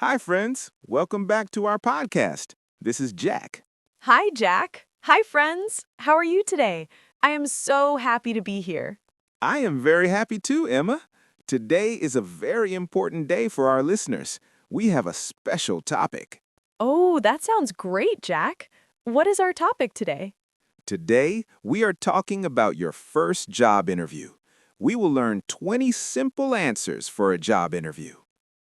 Hi, friends. Welcome back to our podcast. This is Jack. Hi, Jack. Hi, friends. How are you today? I am so happy to be here. I am very happy too, Emma. Today is a very important day for our listeners. We have a special topic. Oh, that sounds great, Jack. What is our topic today? Today, we are talking about your first job interview. We will learn 20 simple answers for a job interview.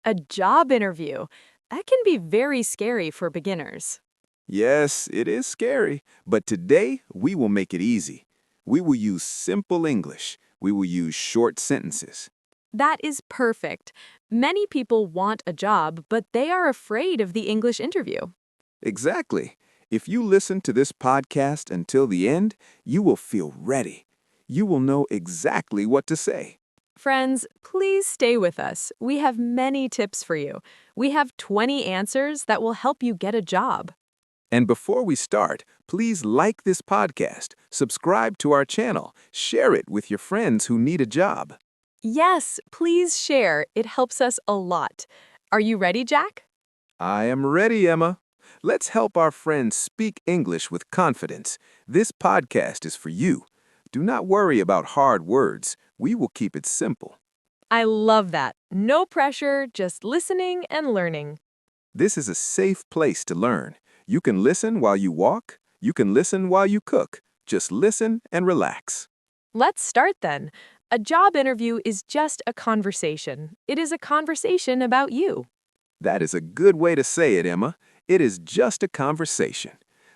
A job interview. That can be very scary for beginners. Yes, it is scary, but today we will make it easy. We will use simple English. We will use short sentences. That is perfect. Many people want a job, but they are afraid of the English interview. Exactly. If you listen to this podcast until the end, you will feel ready. You will know exactly what to say. Friends, please stay with us. We have many tips for you. We have 20 answers that will help you get a job. And before we start, please like this podcast, subscribe to our channel, share it with your friends who need a job. Yes, please share. It helps us a lot. Are you ready, Jack? I am ready, Emma. Let's help our friends speak English with confidence. This podcast is for you. Do not worry about hard words. We will keep it simple. I love that. No pressure, just listening and learning. This is a safe place to learn. You can listen while you walk. You can listen while you cook. Just listen and relax. Let's start then. A job interview is just a conversation. It is a conversation about you. That is a good way to say it, Emma. It is just a conversation.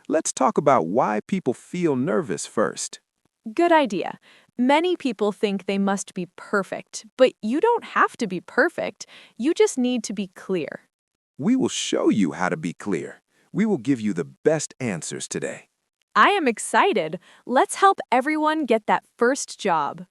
Let's talk about why people feel nervous first. Good idea. Many people think they must be perfect, but you don't have to be perfect. You just need to be clear. We will show you how to be clear. We will give you the best answers today. I am excited. Let's help everyone get that first job.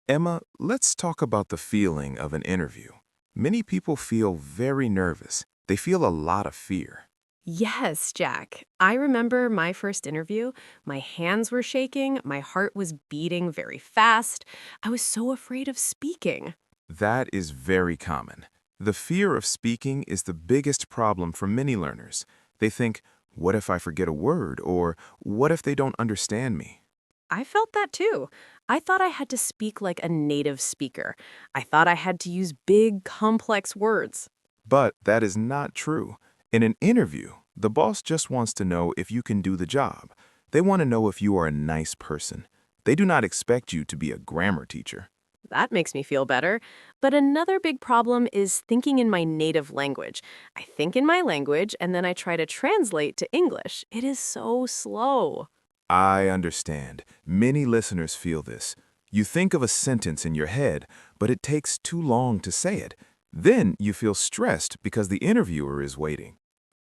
Emma, let's talk about the feeling of an interview. Many people feel very nervous. They feel a lot of fear. Yes, Jack. I remember my first interview. My hands were shaking, my heart was beating very fast. I was so afraid of speaking. That is very common. The fear of speaking is the biggest problem for many learners. They think, what if I forget a word? Or what if they don't understand me? I felt that too. I thought I had to speak like a native speaker. I thought I had to use big, complex words. But that is not true. In an interview, the boss just wants to know if you can do the job. They want to know if you are a nice person. They do not expect you to be a grammar teacher. That makes me feel better. But another big problem is thinking in my native language. I think in my language and then I try to translate to English. It is so slow. I understand. Many listeners feel this. You think of a sentence in your head, but it takes too long to say it. Then you feel stressed because the interviewer is waiting.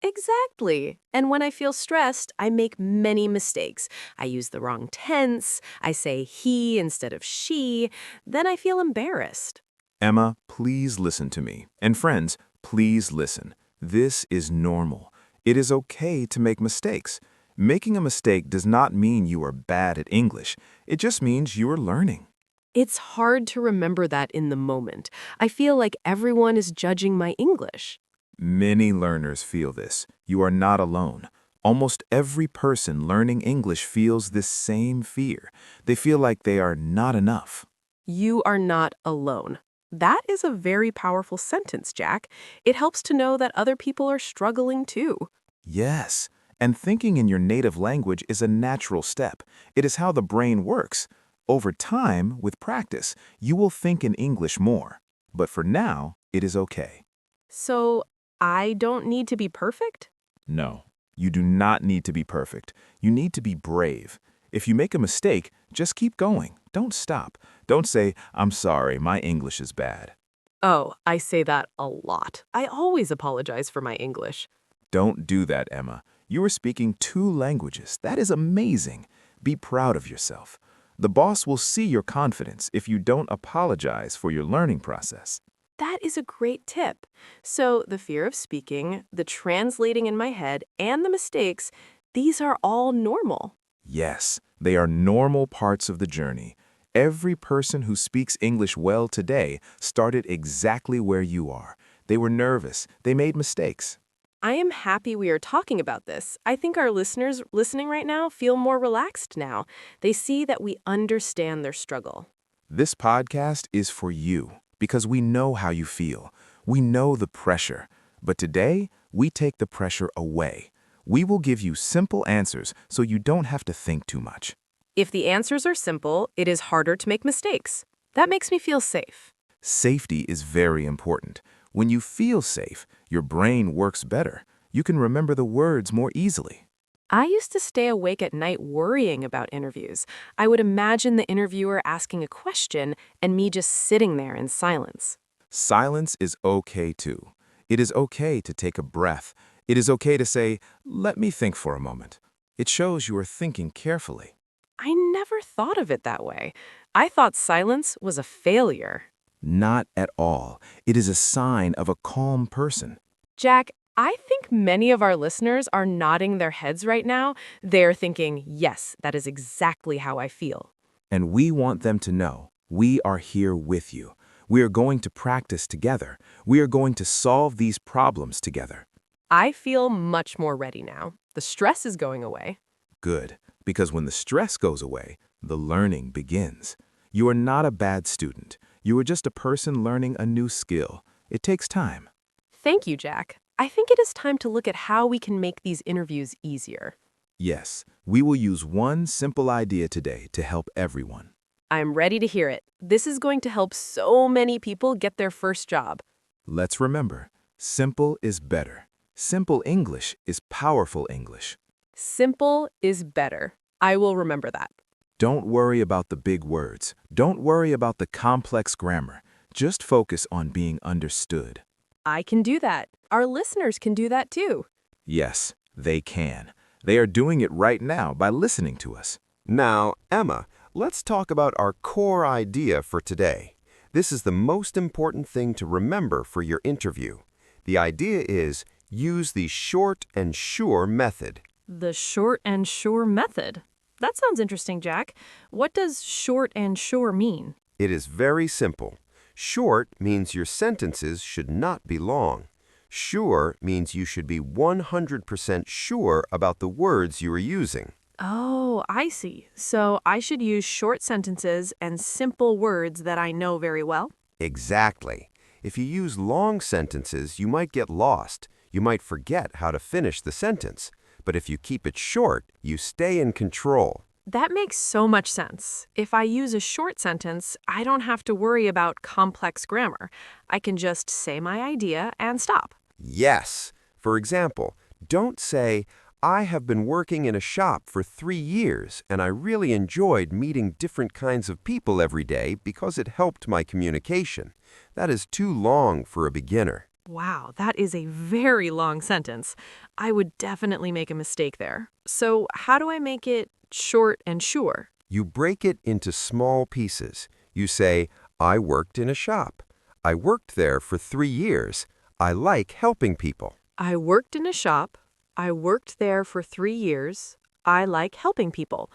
Exactly. And when I feel stressed, I make many mistakes. I use the wrong tense. I say he instead of she. Then I feel embarrassed. Emma, please listen to me. And friends, please listen. This is normal. It is okay to make mistakes. Making a mistake does not mean you are bad at English. It just means you are learning. It's hard to remember that in the moment. I feel like everyone is judging my English. Many learners feel this. You are not alone. Almost every person learning English feels this same fear. They feel like they are not enough. You are not alone. That is a very powerful sentence, Jack. It helps to know that other people are struggling too. Yes, and thinking in your native language is a natural step. It is how the brain works. Over time, with practice, you will think in English more. But for now, it is okay. So, I don't need to be perfect? No, you do not need to be perfect. You need to be brave. If you make a mistake, just keep going. Don't stop. Don't say, I'm sorry, my English is bad. Oh, I say that a lot. I always apologize for my English. Don't do that, Emma. You are speaking 2 languages. That is amazing. Be proud of yourself. The boss will see your confidence if you don't apologize for your learning process. That is a great tip. So, the fear of speaking, the translating in my head, and the mistakes, these are all normal. Yes, they are normal parts of the journey. Every person who speaks English well today started exactly where you are. They were nervous. They made mistakes. I am happy we are talking about this. I think our listeners listening right now feel more relaxed now. They see that we understand their struggle. This podcast is for you because we know how you feel. We know the pressure. But today, we take the pressure away. We will give you simple answers so you don't have to think too much. If the answers are simple, it is harder to make mistakes. That makes me feel safe. Safety is very important. When you feel safe, your brain works better. You can remember the words more easily. I used to stay awake at night worrying about interviews. I would imagine the interviewer asking a question and me just sitting there in silence. Silence is okay too. It is okay to take a breath. It is okay to say, "Let me think for a moment." It shows you are thinking carefully. I never thought of it that way. I thought silence was a failure. Not at all. It is a sign of a calm person. Jack, I think many of our listeners are nodding their heads right now. They're thinking, yes, that is exactly how I feel. And we want them to know we are here with you. We are going to practice together. We are going to solve these problems together. I feel much more ready now. The stress is going away. Good, because when the stress goes away, the learning begins. You are not a bad student. You are just a person learning a new skill. It takes time. Thank you, Jack. I think it is time to look at how we can make these interviews easier. Yes, we will use one simple idea today to help everyone. I'm ready to hear it. This is going to help so many people get their first job. Let's remember, simple is better. Simple English is powerful English. Simple is better. I will remember that. Don't worry about the big words. Don't worry about the complex grammar. Just focus on being understood. I can do that. Our listeners can do that too. Yes, they can. They are doing it right now by listening to us. Now, Emma, let's talk about our core idea for today. This is the most important thing to remember for your interview. The idea is use the short and sure method. The short and sure method. That sounds interesting, Jack. What does short and sure mean? It is very simple. Short means your sentences should not be long. Sure means you should be 100% sure about the words you are using. Oh, I see. So I should use short sentences and simple words that I know very well? Exactly. If you use long sentences, you might get lost. You might forget how to finish the sentence. But if you keep it short, you stay in control. That makes so much sense. If I use a short sentence, I don't have to worry about complex grammar. I can just say my idea and stop. Yes. For example, don't say, "I have been working in a shop for 3 years, and I really enjoyed meeting different kinds of people every day because it helped my communication." That is too long for a beginner. Wow, that is a very long sentence. I would definitely make a mistake there. So how do I make it short and sure? You break it into small pieces. You say, "I worked in a shop. I worked there for 3 years. I like helping people." I worked in a shop. I worked there for 3 years. I like helping people.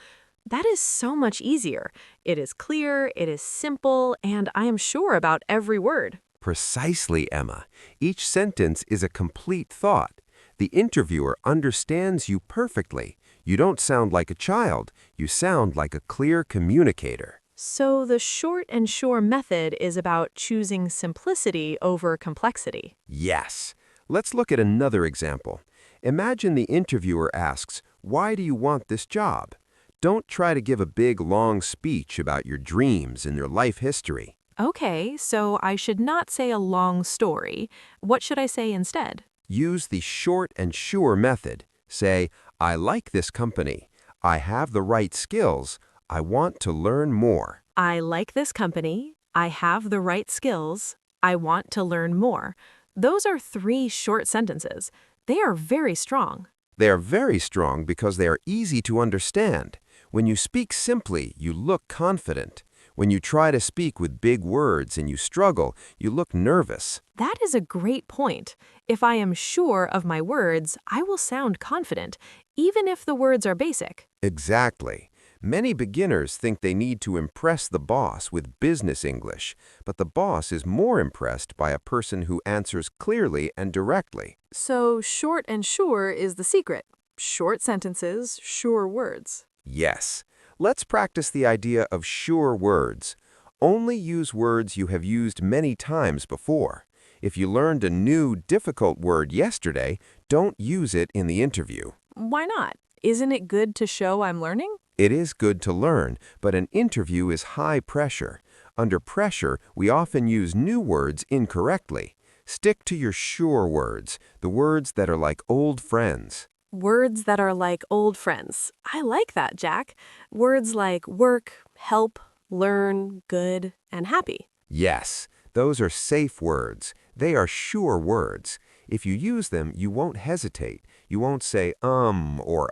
That is so much easier. It is clear, it is simple, and I am sure about every word. Precisely, Emma. Each sentence is a complete thought. The interviewer understands you perfectly. You don't sound like a child. You sound like a clear communicator. So the short and sure method is about choosing simplicity over complexity. Yes. Let's look at another example. Imagine the interviewer asks, "Why do you want this job?" Don't try to give a big, long speech about your dreams and your life history. Okay, so I should not say a long story. What should I say instead? Use the short and sure method. Say, "I like this company. I have the right skills. I want to learn more." I like this company. I have the right skills. I want to learn more. Those are 3 short sentences. They are very strong. They are very strong because they are easy to understand. When you speak simply, you look confident. When you try to speak with big words and you struggle, you look nervous. That is a great point. If I am sure of my words, I will sound confident, even if the words are basic. Exactly. Many beginners think they need to impress the boss with business English, but the boss is more impressed by a person who answers clearly and directly. So short and sure is the secret. Short sentences, sure words. Yes. Let's practice the idea of sure words. Only use words you have used many times before. If you learned a new, difficult word yesterday, don't use it in the interview. Why not? Isn't it good to show I'm learning? It is good to learn, but an interview is high pressure. Under pressure, we often use new words incorrectly. Stick to your sure words, the words that are like old friends. Words that are like old friends. I like that, Jack. Words like work, help, learn, good, and happy. Yes, those are safe words. They are sure words. If you use them, you won't hesitate. You won't say or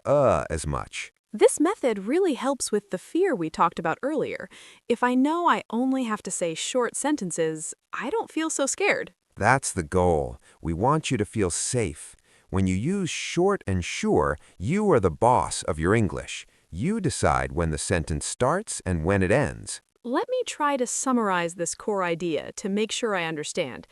as much. This method really helps with the fear we talked about earlier. If I know I only have to say short sentences, I don't feel so scared. That's the goal. We want you to feel safe. When you use short and sure, you are the boss of your English. You decide when the sentence starts and when it ends. Let me try to summarize this core idea to make sure I understand.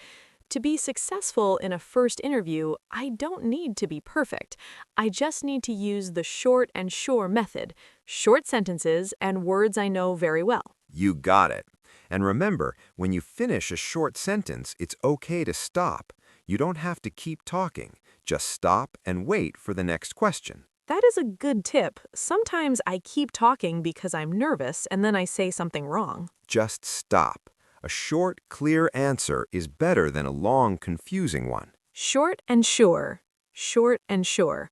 To be successful in a first interview, I don't need to be perfect. I just need to use the short and sure method, short sentences and words I know very well. You got it. And remember, when you finish a short sentence, it's okay to stop. You don't have to keep talking. Just stop and wait for the next question. That is a good tip. Sometimes I keep talking because I'm nervous and then I say something wrong. Just stop. A short, clear answer is better than a long, confusing one. Short and sure. Short and sure.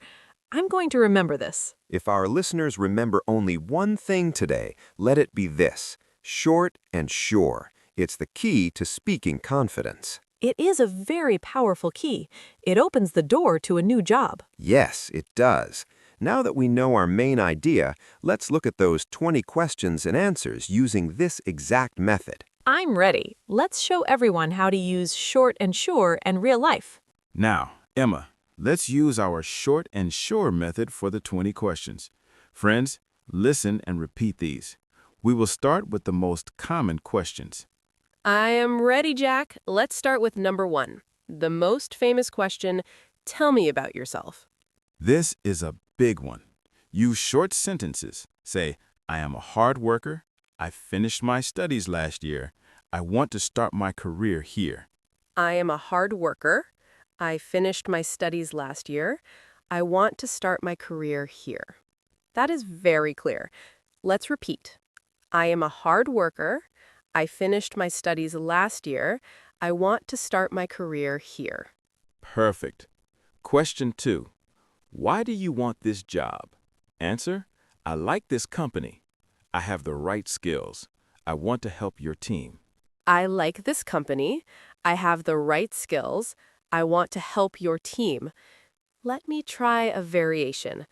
I'm going to remember this. If our listeners remember only one thing today, let it be this: short and sure. It's the key to speaking confidence. It is a very powerful key. It opens the door to a new job. Yes, it does. Now that we know our main idea, let's look at those 20 questions and answers using this exact method. I'm ready. Let's show everyone how to use short and sure in real life. Now, Emma, let's use our short and sure method for the 20 questions. Friends, listen and repeat these. We will start with the most common questions. I am ready, Jack. Let's start with number 1. The most famous question, tell me about yourself. This is a big one. Use short sentences. Say, I am a hard worker. I finished my studies last year. I want to start my career here. I am a hard worker. I finished my studies last year. I want to start my career here. That is very clear. Let's repeat. I am a hard worker. I finished my studies last year. I want to start my career here. Perfect. Question 2. Why do you want this job? Answer, I like this company. I have the right skills. I want to help your team. I like this company. I have the right skills. I want to help your team. Let me try a variation.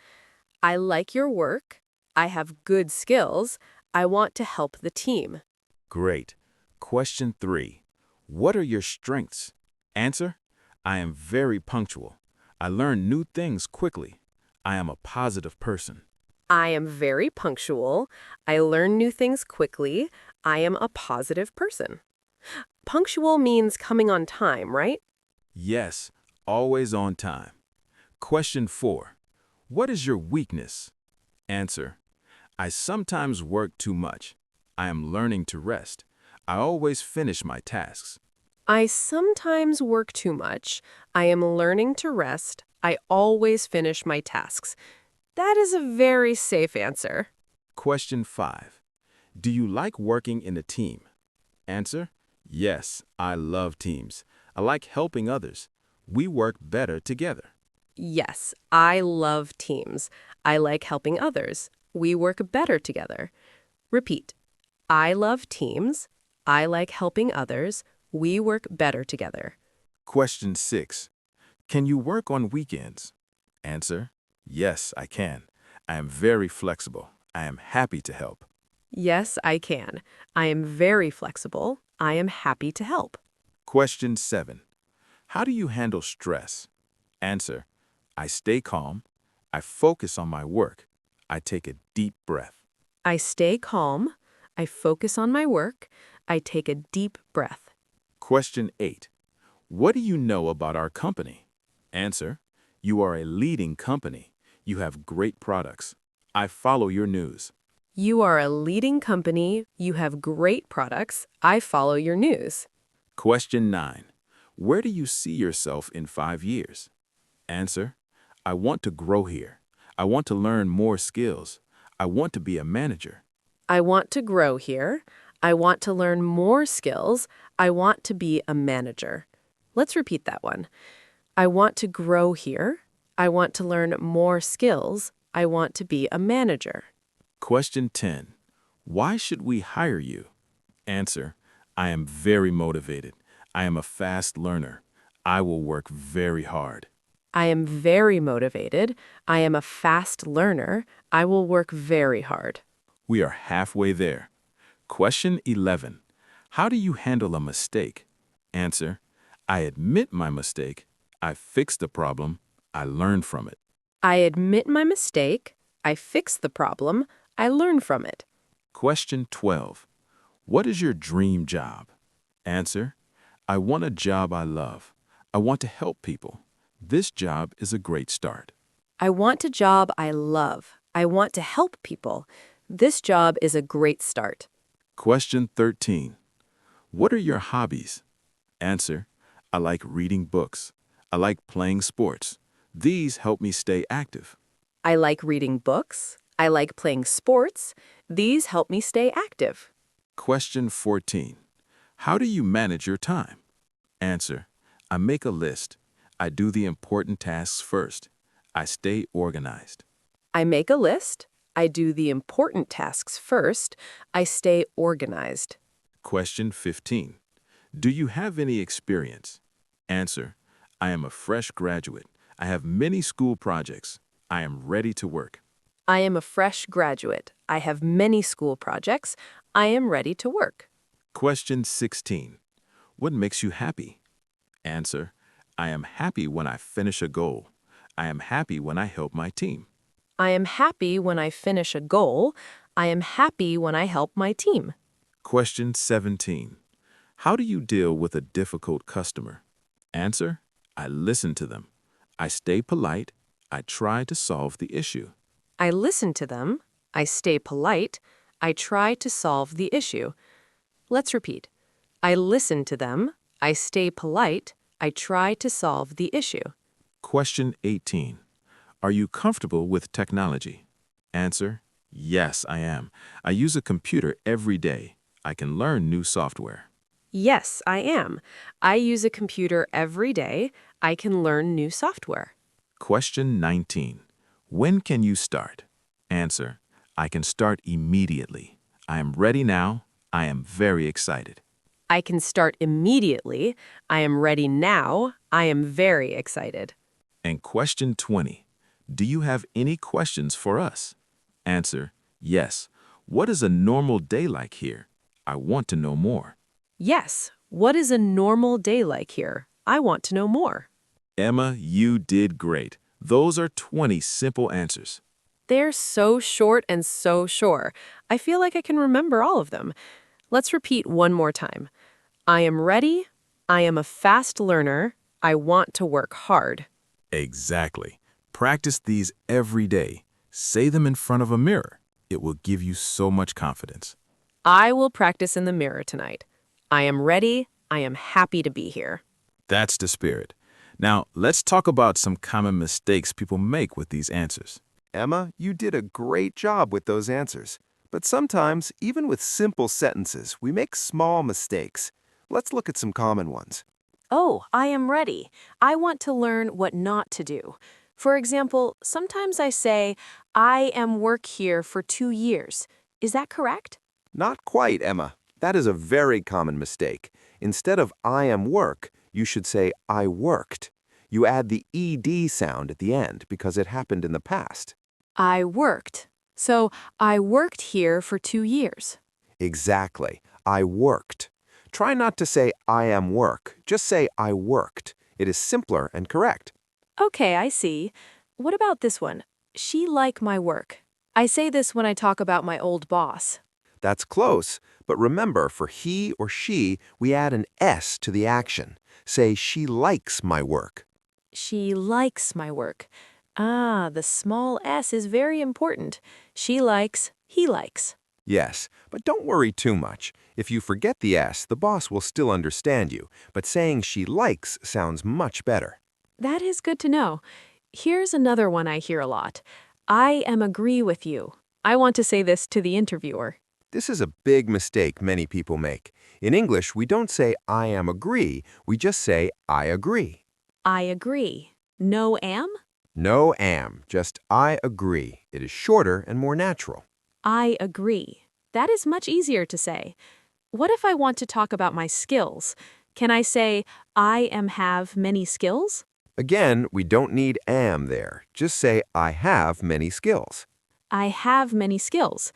I like your work. I have good skills. I want to help the team. Great. Question 3. What are your strengths? Answer, I am very punctual. I learn new things quickly. I am a positive person. I am very punctual. I learn new things quickly. I am a positive person. Punctual means coming on time, right? Yes, always on time. Question 4. What is your weakness? Answer, I sometimes work too much. I am learning to rest. I always finish my tasks. I sometimes work too much. I am learning to rest. I always finish my tasks. That is a very safe answer. Question 5. Do you like working in a team? Answer, yes, I love teams. I like helping others. We work better together. Yes, I love teams. I like helping others. We work better together. Repeat. I love teams. I like helping others. We work better together. Question 6. Can you work on weekends? Answer, yes, I can. I am very flexible. I am happy to help. Yes, I can. I am very flexible. I am happy to help. Question 7. How do you handle stress? Answer, I stay calm. I focus on my work. I take a deep breath. I stay calm. I focus on my work. I take a deep breath. Question 8. What do you know about our company? Answer. You are a leading company. You have great products. I follow your news. You are a leading company. You have great products. I follow your news. Question 9. Where do you see yourself in 5 years? Answer. I want to grow here. I want to learn more skills. I want to be a manager. I want to grow here. I want to learn more skills. I want to be a manager. Let's repeat that one. I want to grow here. I want to learn more skills. I want to be a manager. Question 10. Why should we hire you? Answer. I am very motivated. I am a fast learner. I will work very hard. I am very motivated. I am a fast learner. I will work very hard. We are halfway there. Question 11. How do you handle a mistake? Answer. I admit my mistake. I fix the problem. I learn from it. I admit my mistake. I fix the problem. I learn from it. Question 12. What is your dream job? Answer. I want a job I love. I want to help people. This job is a great start. I want a job I love. I want to help people. This job is a great start. Question 13. What are your hobbies? Answer. I like reading books. I like playing sports. These help me stay active. I like reading books. I like playing sports. These help me stay active. Question 14. How do you manage your time? Answer. I make a list. I do the important tasks first. I stay organized. I make a list. I do the important tasks first. I stay organized. Question 15. Do you have any experience? Answer. I am a fresh graduate. I have many school projects. I am ready to work. I am a fresh graduate. I have many school projects. I am ready to work. Question 16. What makes you happy? Answer. I am happy when I finish a goal. I am happy when I help my team. I am happy when I finish a goal. I am happy when I help my team. Question 17. How do you deal with a difficult customer? Answer. I listen to them. I stay polite. I try to solve the issue. I listen to them. I stay polite. I try to solve the issue. Let's repeat. I listen to them. I stay polite. I try to solve the issue. Question 18. Are you comfortable with technology? Answer. Yes, I am. I use a computer every day. I can learn new software. Yes, I am. I use a computer every day. I can learn new software. Question 19. When can you start? Answer. I can start immediately. I am ready now. I am very excited. I can start immediately. I am ready now. I am very excited. And question 20. Do you have any questions for us? Answer. Yes. What is a normal day like here? I want to know more. Yes. What is a normal day like here? I want to know more. Emma, you did great. Those are 20 simple answers. They're so short and so sure. I feel like I can remember all of them. Let's repeat one more time. I am ready. I am a fast learner. I want to work hard. Exactly. Practice these every day. Say them in front of a mirror. It will give you so much confidence. I will practice in the mirror tonight. I am ready. I am happy to be here. That's the spirit. Now, let's talk about some common mistakes people make with these answers. Emma, you did a great job with those answers. But sometimes, even with simple sentences, we make small mistakes. Let's look at some common ones. Oh, I am ready. I want to learn what not to do. For example, sometimes I say, I am work here for 2 years. Is that correct? Not quite, Emma. That is a very common mistake. Instead of I am work, you should say I worked. You add the ed sound at the end because it happened in the past. I worked. So I worked here for 2 years. Exactly. I worked. Try not to say I am work. Just say I worked. It is simpler and correct. Okay, I see. What about this one? She like my work. I say this when I talk about my old boss. That's close, but remember, for he or she, we add an S to the action. Say, she likes my work. She likes my work. Ah, the small s is very important. She likes, he likes. Yes, but don't worry too much. If you forget the S, the boss will still understand you, but saying she likes sounds much better. That is good to know. Here's another one I hear a lot. I am agree with you. I want to say this to the interviewer. This is a big mistake many people make. In English, we don't say I am agree, we just say I agree. I agree. No am? No am, just I agree. It is shorter and more natural. I agree. That is much easier to say. What if I want to talk about my skills? Can I say, I am have many skills? Again, we don't need am there. Just say I have many skills. I have many skills.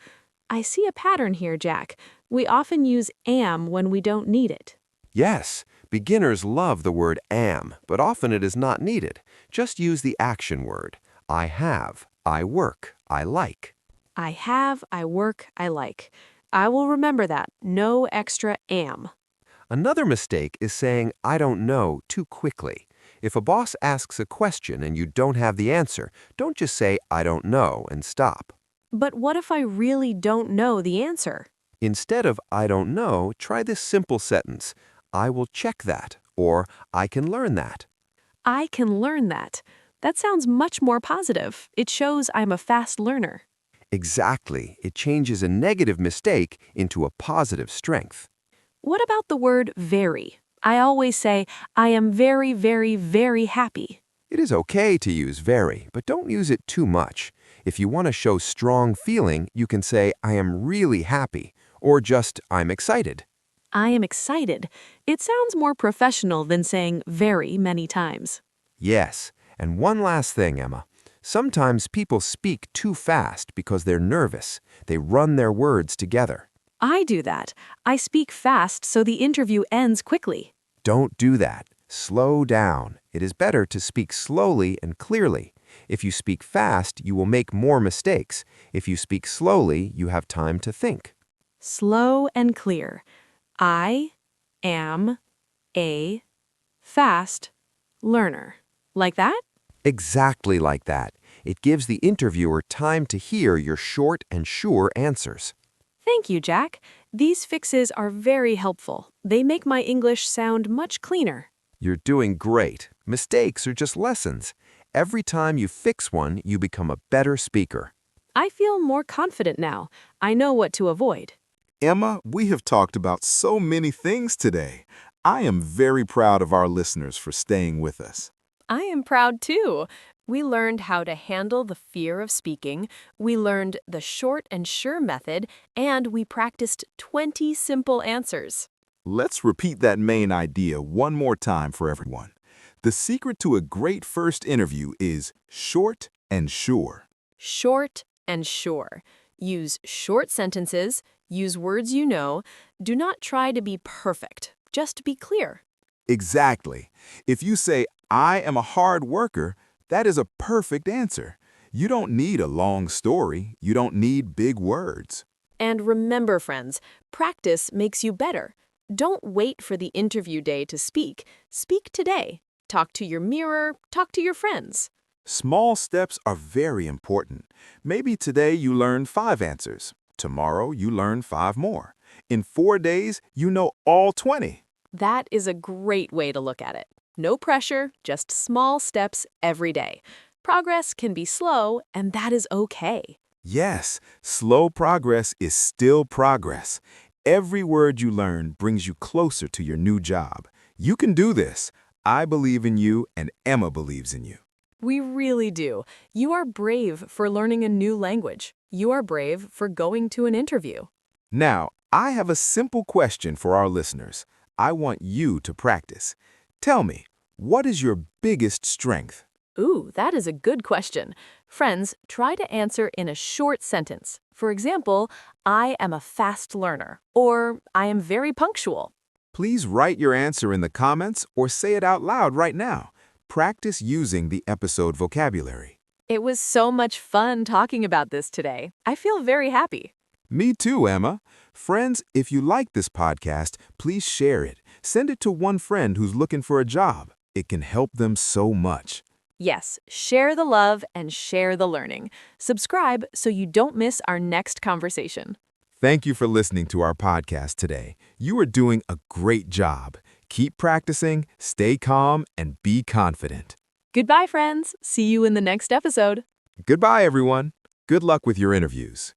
I see a pattern here, Jack. We often use am when we don't need it. Yes, beginners love the word am, but often it is not needed. Just use the action word. I have, I work, I like. I have, I work, I like. I will remember that. No extra am. Another mistake is saying I don't know too quickly. If a boss asks a question and you don't have the answer, don't just say I don't know and stop. But what if I really don't know the answer? Instead of I don't know, try this simple sentence. I will check that, or I can learn that. I can learn that. That sounds much more positive. It shows I'm a fast learner. Exactly. It changes a negative mistake into a positive strength. What about the word very? I always say, I am very, very, very happy. It is okay to use very, but don't use it too much. If you want to show strong feeling, you can say I am really happy, or just I'm excited. I am excited. It sounds more professional than saying very many times. Yes, and one last thing, Emma. Sometimes people speak too fast because they're nervous. They run their words together. I do that. I speak fast so the interview ends quickly. Don't do that. Slow down. It is better to speak slowly and clearly. If you speak fast, you will make more mistakes. If you speak slowly, you have time to think. Slow and clear. I am a fast learner. Like that? Exactly like that. It gives the interviewer time to hear your short and sure answers. Thank you, Jack. These fixes are very helpful. They make my English sound much cleaner. You're doing great. Mistakes are just lessons. Every time you fix one, you become a better speaker. I feel more confident now. I know what to avoid. Emma, we have talked about so many things today. I am very proud of our listeners for staying with us. I am proud too. We learned how to handle the fear of speaking, we learned the short and sure method, and we practiced 20 simple answers. Let's repeat that main idea one more time for everyone. The secret to a great first interview is short and sure. Short and sure. Use short sentences, use words you know. Do not try to be perfect, just be clear. Exactly. If you say, I am a hard worker, that is a perfect answer. You don't need a long story. You don't need big words. And remember, friends, practice makes you better. Don't wait for the interview day to speak. Speak today. Talk to your mirror, talk to your friends. Small steps are very important. Maybe today you learn 5 answers. Tomorrow you learn 5 more. In 4 days, you know all 20. That is a great way to look at it. No pressure, just small steps every day. Progress can be slow, and that is okay. Yes, slow progress is still progress. Every word you learn brings you closer to your new job. You can do this. I believe in you, and Emma believes in you. We really do. You are brave for learning a new language. You are brave for going to an interview. Now, I have a simple question for our listeners. I want you to practice. Tell me, what is your biggest strength? Ooh, that is a good question. Friends, try to answer in a short sentence. For example, I am a fast learner, or I am very punctual. Please write your answer in the comments or say it out loud right now. Practice using the episode vocabulary. It was so much fun talking about this today. I feel very happy. Me too, Emma. Friends, if you like this podcast, please share it. Send it to one friend who's looking for a job. It can help them so much. Yes, share the love and share the learning. Subscribe so you don't miss our next conversation. Thank you for listening to our podcast today. You are doing a great job. Keep practicing, stay calm, and be confident. Goodbye, friends. See you in the next episode. Goodbye, everyone. Good luck with your interviews.